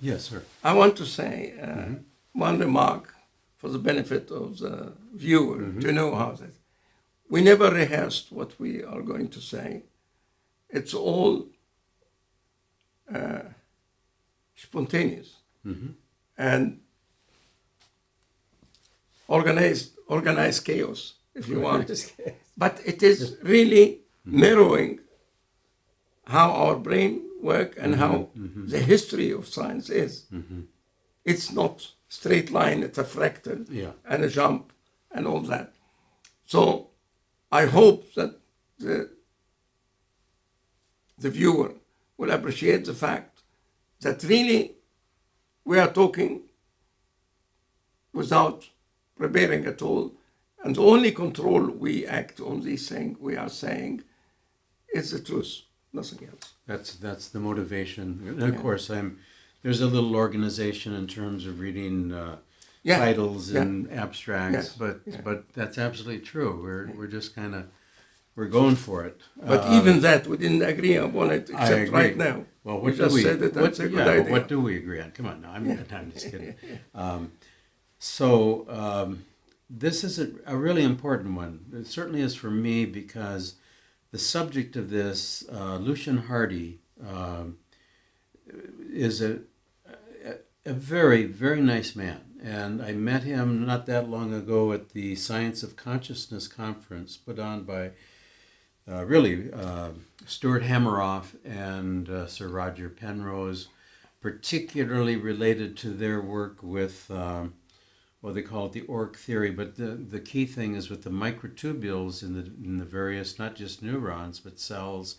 Yes, sir. I want to say one remark for the benefit of the viewer to know how that. We never rehearsed what we are going to say. It's all spontaneous and organized chaos, if you want. But it is really mirroring how our brain work and how the history of science is. It's not straight line, it's a fractal and a jump and all that. So I hope that the viewer will appreciate the fact that really we are talking without preparing at all, and the only control we act on these things we are saying is the truth, nothing else. That's the motivation. And of course, there's a little organization in terms of reading titles and abstracts, but that's absolutely true. We're just kind of we're going for it. But even that, we didn't agree upon it, except right now. Well, we just said that that's a good idea. What do we agree on? Come on now, I'm just kidding. This is a really important one. It certainly is for me because the subject of this, Lucian Hardy, is a very, very nice man. And I met him not that long ago at the Science of Consciousness conference put on by Stuart Hameroff and Sir Roger Penrose, particularly related to their work with, they call it the ORC theory, but the key thing is with the microtubules in the various, not just neurons, but cells.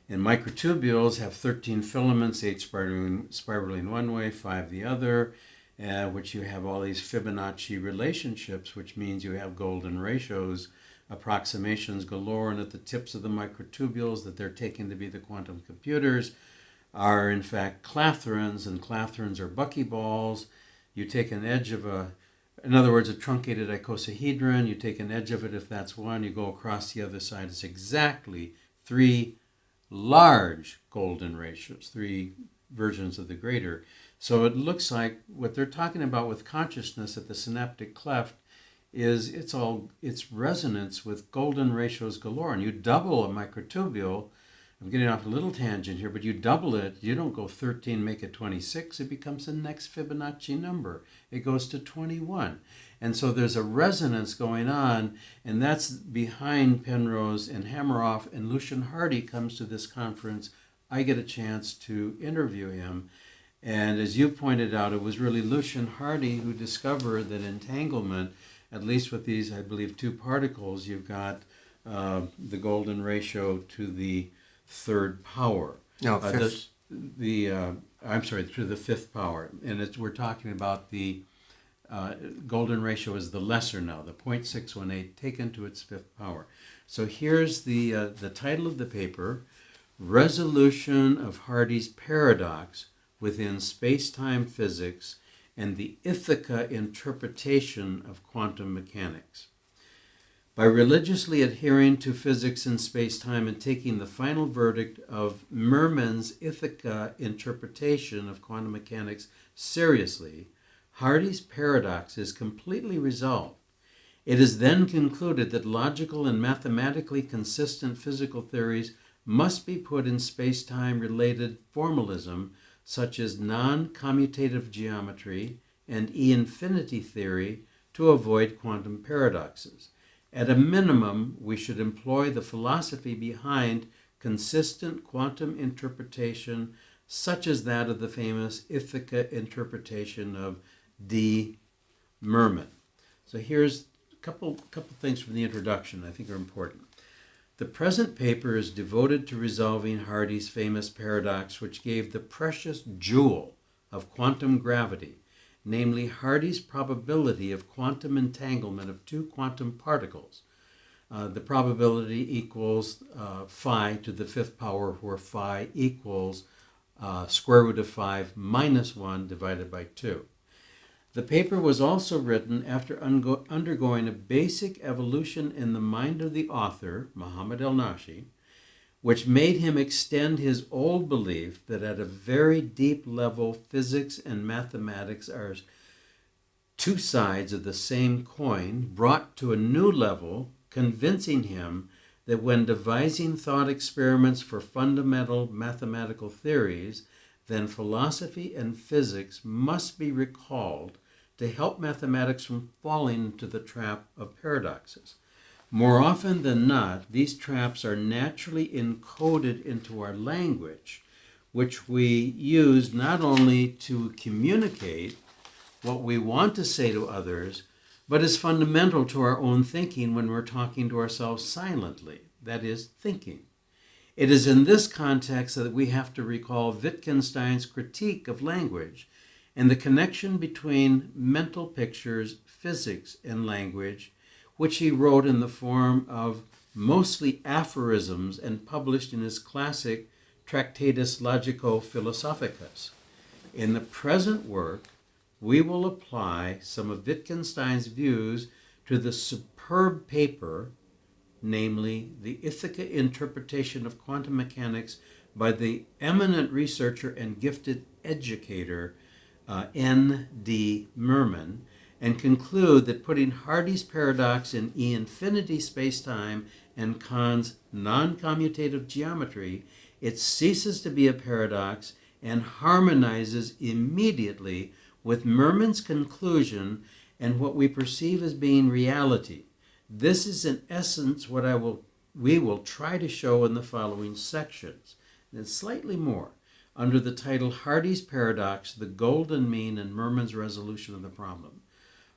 And microtubules have 13 filaments, 8 spiraling one way, 5 the other, which you have all these Fibonacci relationships, which means you have golden ratios, approximations galore, and at the tips of the microtubules that they're taken to be the quantum computers are in fact clathrons, and clathrons are buckyballs. You take an edge of in other words, a truncated icosahedron, you take an edge of it if that's one, you go across the other side, it's exactly 3 large golden ratios, 3 versions of the greater. So it looks like what they're talking about with consciousness at the synaptic cleft is it's resonance with golden ratios galore. And you double a microtubule, I'm getting off a little tangent here, but you double it, you don't go 13, make it 26, it becomes the next Fibonacci number. It goes to 21. And so there's a resonance going on, and that's behind Penrose and Hameroff, and Lucian Hardy comes to this conference. I get a chance to interview him. And as you pointed out, it was really Lucian Hardy who discovered that entanglement, at least with these, I believe, 2 particles, you've got the golden ratio to the 3rd power. No, fifth. To the 5th power. And we're talking about the golden ratio is the lesser now, the 0.618 taken to its 5th power. So here's the title of the paper, Resolution of Hardy's Paradox within Space-Time Physics and the Ithaca Interpretation of Quantum Mechanics. By religiously adhering to physics in space-time and taking the final verdict of Merman's Ithaca interpretation of quantum mechanics seriously, Hardy's paradox is completely resolved. It is then concluded that logical and mathematically consistent physical theories must be put in space-time related formalism, such as non-commutative geometry and E-infinity theory, to avoid quantum paradoxes. At a minimum, we should employ the philosophy behind consistent quantum interpretation, such as that of the famous Ithaca interpretation of D. Merman. So here's a couple things from the introduction I think are important. The present paper is devoted to resolving Hardy's famous paradox, which gave the precious jewel of quantum gravity, namely Hardy's probability of quantum entanglement of 2 quantum particles. The probability equals phi to the 5th power, where phi equals square root of 5 minus 1 divided by 2. The paper was also written after undergoing a basic evolution in the mind of the author, Mohamed El Naschie, which made him extend his old belief that at a very deep level, physics and mathematics are two sides of the same coin, brought to a new level, convincing him that when devising thought experiments for fundamental mathematical theories, then philosophy and physics must be recalled to help mathematics from falling into the trap of paradoxes. More often than not, these traps are naturally encoded into our language, which we use not only to communicate what we want to say to others, but is fundamental to our own thinking when we're talking to ourselves silently, that is, thinking. It is in this context that we have to recall Wittgenstein's critique of language and the connection between mental pictures, physics, and language, which he wrote in the form of mostly aphorisms and published in his classic Tractatus Logico-Philosophicus. In the present work, we will apply some of Wittgenstein's views to the superb paper, namely the Ithaca interpretation of quantum mechanics by the eminent researcher and gifted educator N.D. Merman, and conclude that putting Hardy's paradox in E-infinity spacetime and Kahn's non-commutative geometry, it ceases to be a paradox and harmonizes immediately with Merman's conclusion and what we perceive as being reality. This is in essence what we will try to show in the following sections, and slightly more, under the title Hardy's Paradox, the Golden Mean and Merman's Resolution of the Problem.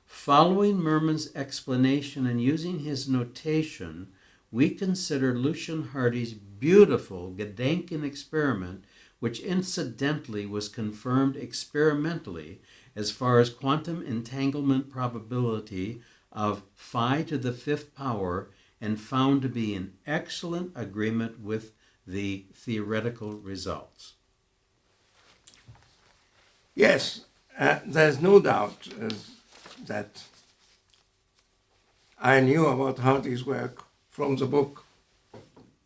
Following Merman's explanation and using his notation, we consider Lucian Hardy's beautiful Gedanken experiment, which incidentally was confirmed experimentally as far as quantum entanglement probability of phi to the fifth power, and found to be in excellent agreement with the theoretical results. Yes, there's no doubt that I knew about Hardy's work from the book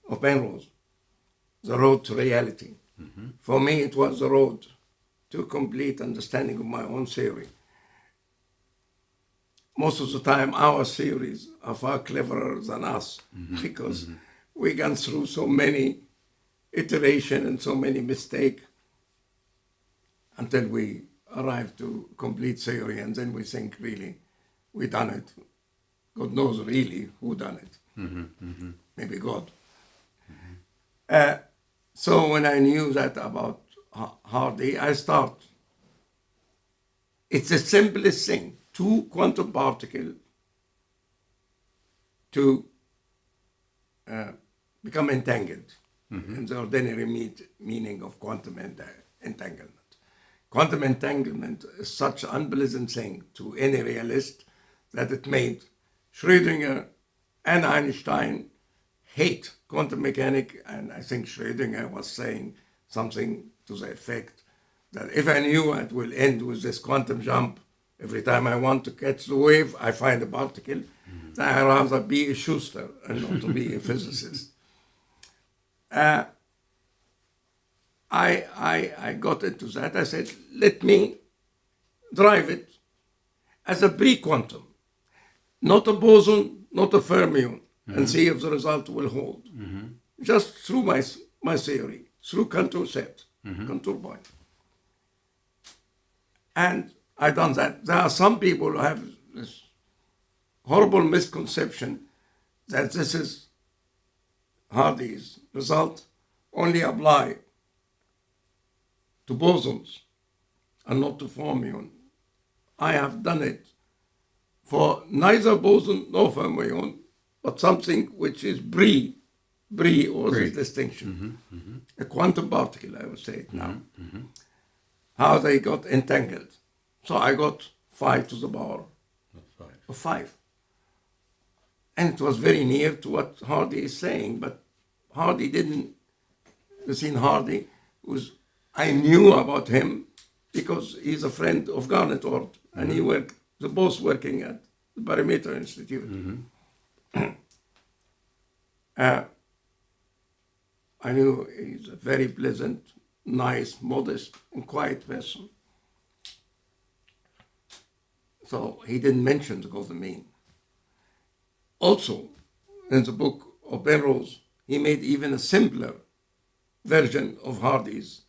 of Penrose, The Road to Reality. Mm-hmm. For me, it was the road to complete understanding of my own theory. Most of the time, our theories are far cleverer than us, mm-hmm. because mm-hmm. we gone through so many iterations and so many mistakes until we arrive to complete theory, and then we think, really, we done it. God knows really who done it. Mm-hmm. Mm-hmm. Maybe God. Mm-hmm. So when I knew that about Hardy, I start. It's the simplest thing. Two quantum particles to become entangled, mm-hmm. in the ordinary meaning of quantum entanglement. Quantum entanglement is such an unpleasant thing to any realist that it made Schrödinger and Einstein hate quantum mechanics, and I think Schrödinger was saying something to the effect that if I knew it will end with this quantum jump, every time I want to catch the wave, I find a particle, mm-hmm. then I'd rather be a Schuster and not to be a physicist. I got into that. I said, let me drive it as a pre-quantum, not a boson, not a fermion, mm-hmm. and see if the result will hold. Mm-hmm. Just through my theory, through contour set, mm-hmm. contour point. And I done that. There are some people who have this horrible misconception that this is Hardy's result only apply to bosons and not to fermion. I have done it for neither boson nor fermion, but something which is Brie or this distinction. Mm-hmm, mm-hmm. A quantum particle, I would say it now. Mm-hmm. How they got entangled. So I got 5 to the power of 5. And it was very near to what Hardy is saying, but Hardy didn't. You see, Hardy I knew about him because he's a friend of Garnet Ward, mm-hmm. and they're both working at the Parameter Institute. Mm-hmm. I knew he's a very pleasant, nice, modest, and quiet person. So he didn't mention the golden mean. Also, in the book of Penrose, he made even a simpler version of Hardy's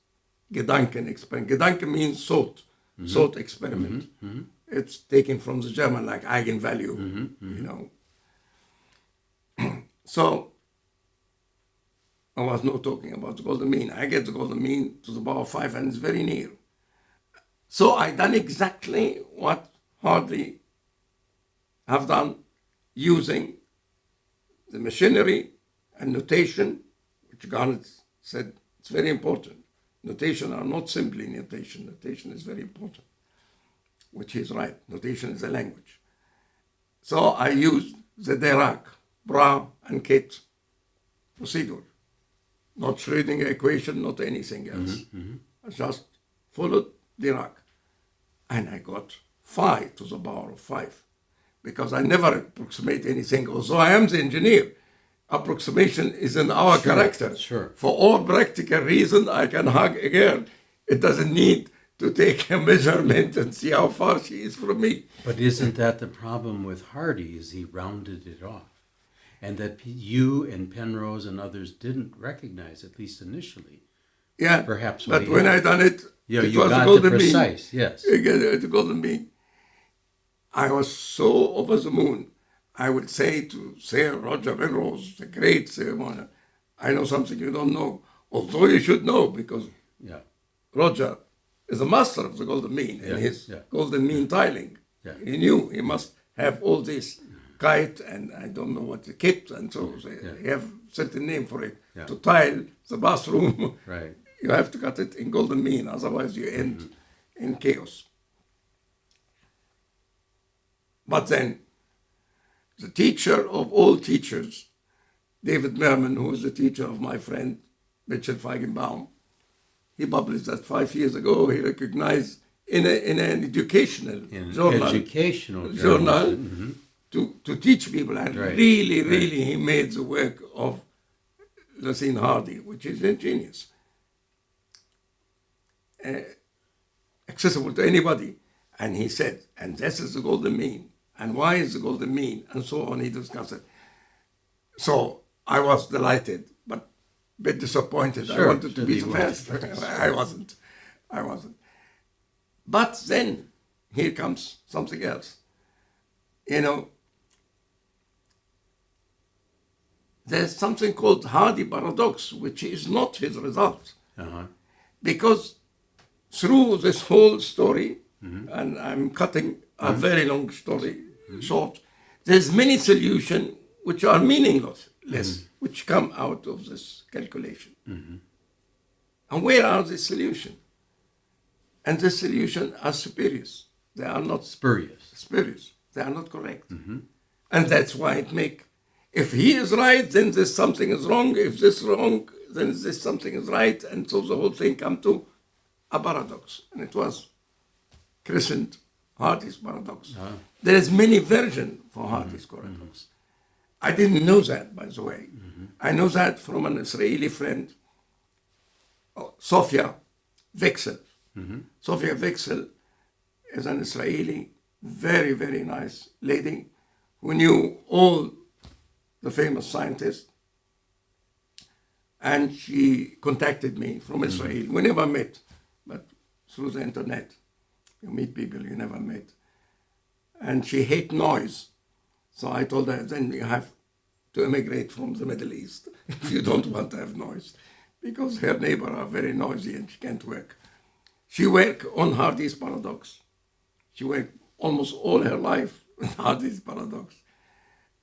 Gedanken experiment. Gedanken means thought, thought experiment. It's taken from the German, like eigenvalue, you know. So I was not talking about the golden mean. I get the golden mean to the power of 5, and it's very near. So I done exactly what Hardy have done, using the machinery and notation, which Garnet said it's very important. Notation are not simply notation. Notation is very important, which is right. Notation is a language. So I used the Dirac, Bra, and Kit procedure. Not Schrödinger equation, not anything else. I just followed Dirac. And I got 5 to the power of 5. Because I never approximate anything. Although I am the engineer, approximation is in our character. Sure. For all practical reason, I can hug a girl. It doesn't need to take a measurement and see how far she is from me. But isn't that the problem with Hardy, is he rounded it off? And that you and Penrose and others didn't recognize, at least initially. Yeah, Perhaps but when I done it, yeah, it you was got a golden the mean. precise, yes. The golden mean. I was so over the moon. I would say to Sir Roger Penrose, the great ceremonial, I know something you don't know, although you should know, because Roger is a master of the golden mean and his golden mean tiling. Yeah. He knew he must have all this kite and I don't know what the kit, and so they have certain name for it. To tile the bathroom, Right. you have to cut it in golden mean, otherwise you end in chaos. But then, the teacher of all teachers, David Merman, who is the teacher of my friend Mitchell Feigenbaum, he published that 5 years ago. He recognized in an educational journal to teach people, and really he made the work of Lucien Hardy, which is ingenious, accessible to anybody. And he said, and this is the golden mean, and why is the golden mean, and so on. He discussed it. So I was delighted, but a bit disappointed. Sure, I wanted to be the first. I wasn't. But then here comes something else. You know, there's something called Hardy paradox, which is not his result. Because through this whole story, and I'm cutting a very long story short, there's many solutions which are meaningless, which come out of this calculation. And where are the solutions? And the solutions are spurious. They are not spurious. They are not correct. And that's why it make, if he is right, then this something is wrong. If this is wrong, then this something is right. And so the whole thing come to a paradox. And it was christened Hardy's paradox. There is many versions for Hardy's paradox. I didn't know that, by the way. I know that from an Israeli friend, Sofia Wechsel. Sofia Wechsel is an Israeli, very, very nice lady who knew all the famous scientists. And she contacted me from Israel. We never met, but through the internet. You meet people you never met. And she hates noise. So I told her, then you have to immigrate from the Middle East if you don't want to have noise, because her neighbors are very noisy and she can't work. She worked on Hardy's paradox. She worked almost all her life on Hardy's paradox.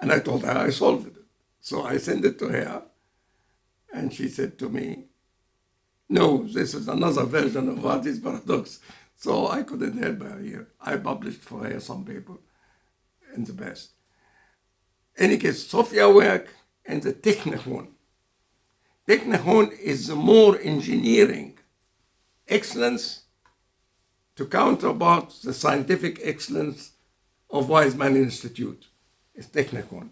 And I told her I solved it. So I sent it to her, and she said to me, no, this is another version of Hardy's paradox. So I couldn't help her here. I published for her some paper in the past. In any case, Sofia worked in the Technichon. Technichon is the more engineering excellence to counterpart the scientific excellence of Weizmann Institute. It's Technichon.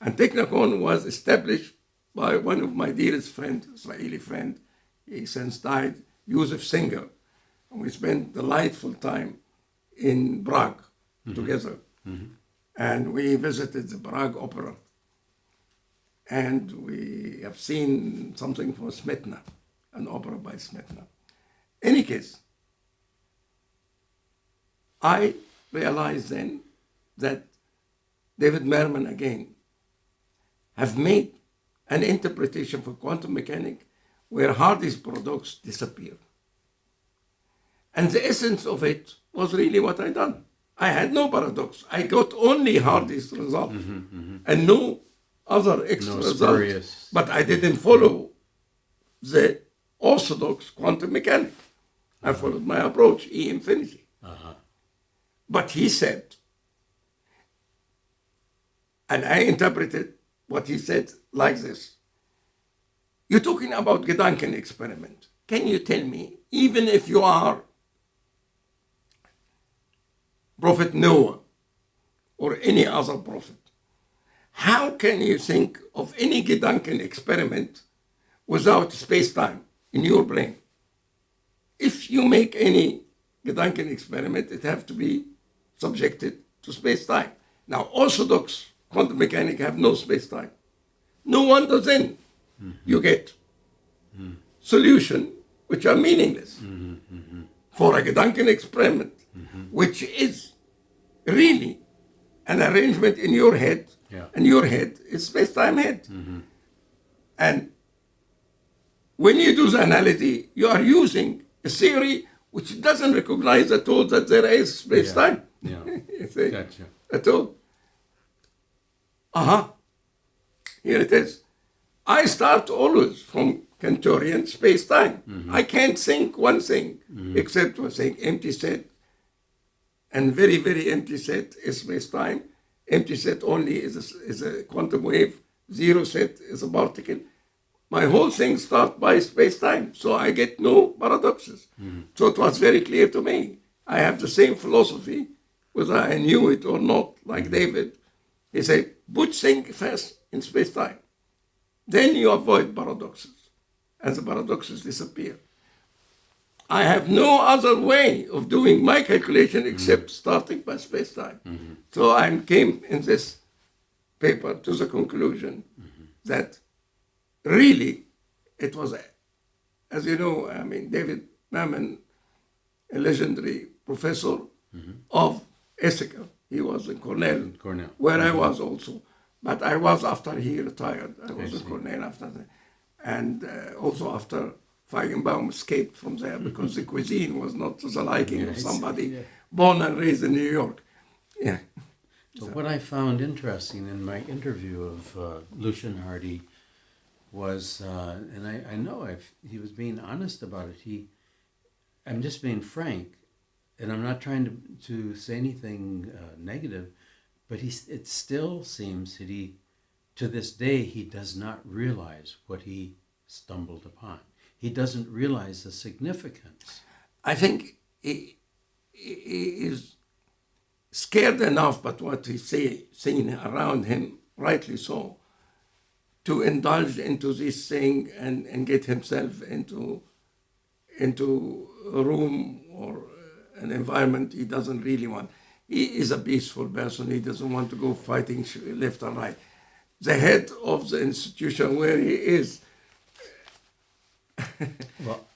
And Technichon was established by one of my dearest friends, Israeli friend. He since died, Yusuf Singer. And we spent delightful time in Prague together. And we visited the Prague Opera. And we have seen something for Smetana, an opera by Smetana. Any case, I realized then that David Merman again have made an interpretation for quantum mechanics where Hardy's products disappear. And the essence of it was really what I done. I had no paradox. I got only Hardy's result and no other extra results. But I didn't follow the orthodox quantum mechanics. I followed my approach, E infinity. But he said, and I interpreted what he said like this. You're talking about Gedanken experiment. Can you tell me, even if you are Prophet Noah or any other prophet, how can you think of any Gedanken experiment without space-time in your brain? If you make any Gedanken experiment, it has to be subjected to space-time. Now, orthodox quantum mechanics have no space-time. No wonder then you get solutions which are meaningless for a Gedanken experiment, which is really an arrangement in your head, and your head is space-time head. And when you do the analogy, you are using a theory which doesn't recognize at all that there is space-time. You see? Gotcha. At all. Here it is. I start always from Cantorian space-time. I can't think one thing except one thing, empty set. And very, very empty set is space-time. Empty set only is a quantum wave. Zero set is a particle. My whole thing starts by space-time, so I get no paradoxes. So it was very clear to me. I have the same philosophy, whether I knew it or not, like David. He said, put things first in space-time. Then you avoid paradoxes, and the paradoxes disappear. I have no other way of doing my calculation except starting by space-time. So I came in this paper to the conclusion that really it was, as you know, I mean, David Merman, a legendary professor of Ithaca. He was in Cornell, where I was also. But I was after he retired. I was in Cornell after that. And also after Feigenbaum escaped from there because the cuisine was not to the liking of somebody born and raised in New York. Yeah. So what I found interesting in my interview of Lucian Hardy was, and I know he was being honest about it. I'm just being frank, and I'm not trying to say anything negative, but it still seems that to this day, he does not realize what he stumbled upon. He doesn't realize the significance. I think he is scared enough by what he's seeing around him, rightly so, to indulge into this thing and get himself into a room or an environment he doesn't really want. He is a peaceful person. He doesn't want to go fighting left and right. The head of the institution where he is. Well,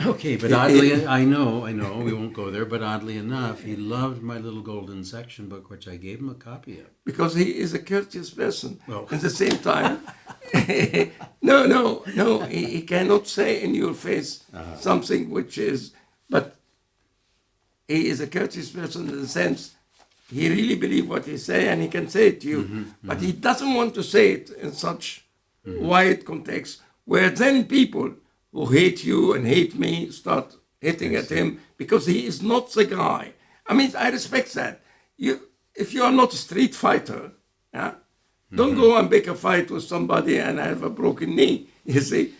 okay, but oddly, I know, we won't go there, but oddly enough, he loved my little golden section book, which I gave him a copy of. Because he is a courteous person. Well. At the same time, no, he cannot say in your face something which is, but he is a courteous person in the sense he really believes what he say and he can say it to you, but he doesn't want to say it in such wide context where then people who hate you and hate me start hitting at him because he is not the guy. I mean, I respect that. If you are not a street fighter, don't go and pick a fight with somebody and have a broken knee, you see.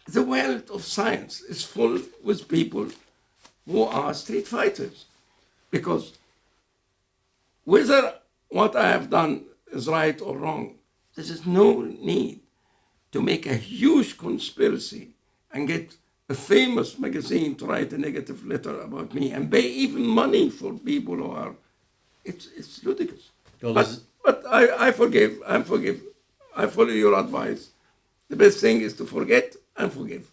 The world of science is full with people who are street fighters. Because whether what I have done is right or wrong, there is no need to make a huge conspiracy and get a famous magazine to write a negative letter about me and pay even money for people who are, it's ridiculous. Well, But I forgive. I follow your advice. The best thing is to forget and forgive.